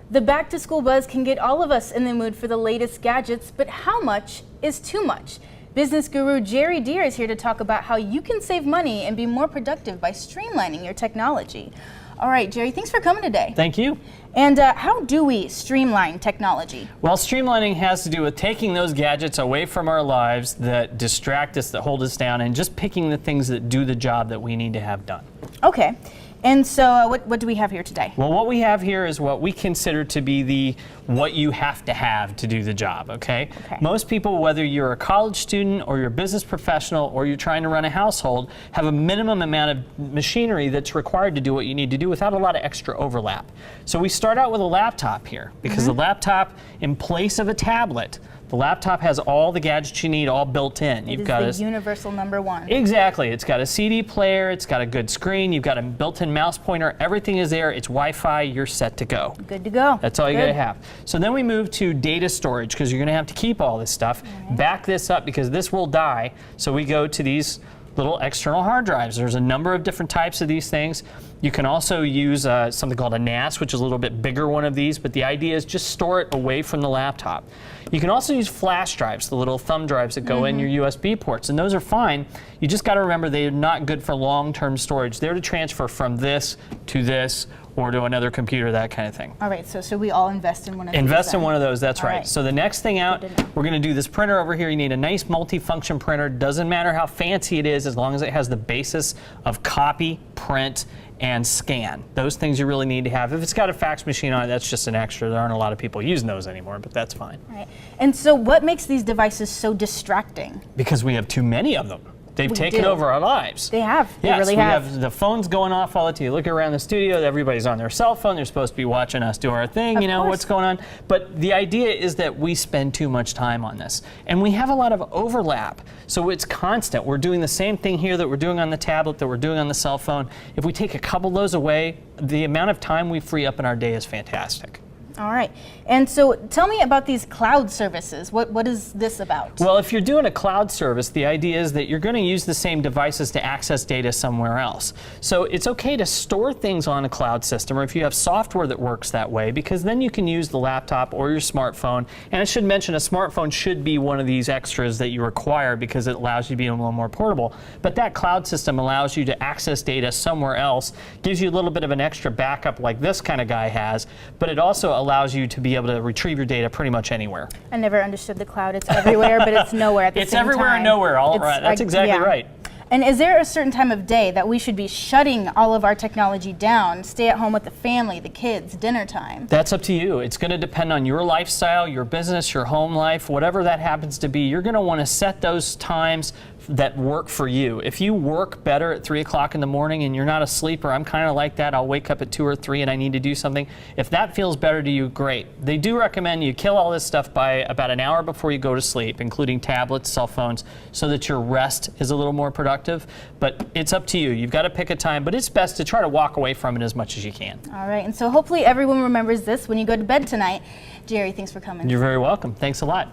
The back-to-school buzz can get all of us in the mood for the latest gadgets, but how much is too much? Business guru Gery Deer is here to talk about how you can save money and be more productive by streamlining your technology. All right, Gery, thanks for coming today. Thank you. And how do we streamline technology? Well, streamlining has to do with taking those gadgets away from our lives that distract us, that hold us down, and just picking the things that do the job that we need to have done. Okay. And so what do we have here today? Well, what we have here is what we consider to be what you have to do the job, okay? Most people, whether you're a college student or you're a business professional or you're trying to run a household, have a minimum amount of machinery that's required to do what you need to do without a lot of extra overlap. So we start out with a laptop here because the laptop, in place of a tablet, the laptop has all the gadgets you need all built in. You've got the universal #1. Exactly. It's got a CD player, it's got a good screen, you've got a built-in mouse pointer, everything is there, it's Wi-Fi, you're set to go. Good to go. That's all you gotta have. So then we move to data storage because you're gonna have to keep all this stuff. Back this up because this will die. So we go to these little external hard drives. There's a number of different types of these things. You can also use something called a NAS, which is a little bit bigger one of these, but the idea is just store it away from the laptop. You can also use flash drives, the little thumb drives that go in your USB ports, and those are fine. You just got to remember they're not good for long-term storage. They're to transfer from this to this or to another computer, that kind of thing. All right, so should we all invest in one of those? Invest in one of those, that's right. Right. So the next thing out, we're going to do this printer over here. You need a nice multi-function printer. Doesn't matter how fancy it is as long as it has the basis of copy, print, and scan. Those things you really need to have. If it's got a fax machine on it, that's just an extra. There aren't a lot of people using those anymore, but that's fine. Right. And so what makes these devices so distracting? Because we have too many of them. They've taken over our lives. They have. They yes, really we have. The phones going off all the time. You look around the studio, everybody's on their cell phone. They're supposed to be watching us do our thing, you know, what's going on. But the idea is that we spend too much time on this. And we have a lot of overlap. So it's constant. We're doing the same thing here that we're doing on the tablet, that we're doing on the cell phone. If we take a couple of those away, the amount of time we free up in our day is fantastic. All right. And so tell me about these cloud services. What is this about? Well, if you're doing a cloud service, the idea is that you're going to use the same devices to access data somewhere else. So it's okay to store things on a cloud system, or if you have software that works that way, because then you can use the laptop or your smartphone. And I should mention a smartphone should be one of these extras that you require because it allows you to be a little more portable. But that cloud system allows you to access data somewhere else, gives you a little bit of an extra backup like this kind of guy has, but it also allows you to be able to retrieve your data pretty much anywhere. I never understood the cloud. It's everywhere, but it's nowhere at the same time. It's everywhere and nowhere. All right. That's exactly right. And is there a certain time of day that we should be shutting all of our technology down, stay at home with the family, the kids, dinner time? That's up to you. It's going to depend on your lifestyle, your business, your home life, whatever that happens to be. You're going to want to set those times that work for you. If you work better at 3 o'clock in the morning and you're not a sleeper, I'm kind of like that. I'll wake up at 2 or 3 and I need to do something. If that feels better to you, great. They do recommend you kill all this stuff by about an hour before you go to sleep, including tablets, cell phones, so that your rest is a little more productive. But it's up to you. You've got to pick a time, but it's best to try to walk away from it as much as you can. All right, and so hopefully everyone remembers this when you go to bed tonight. Gery, thanks for coming. You're very welcome. Thanks a lot.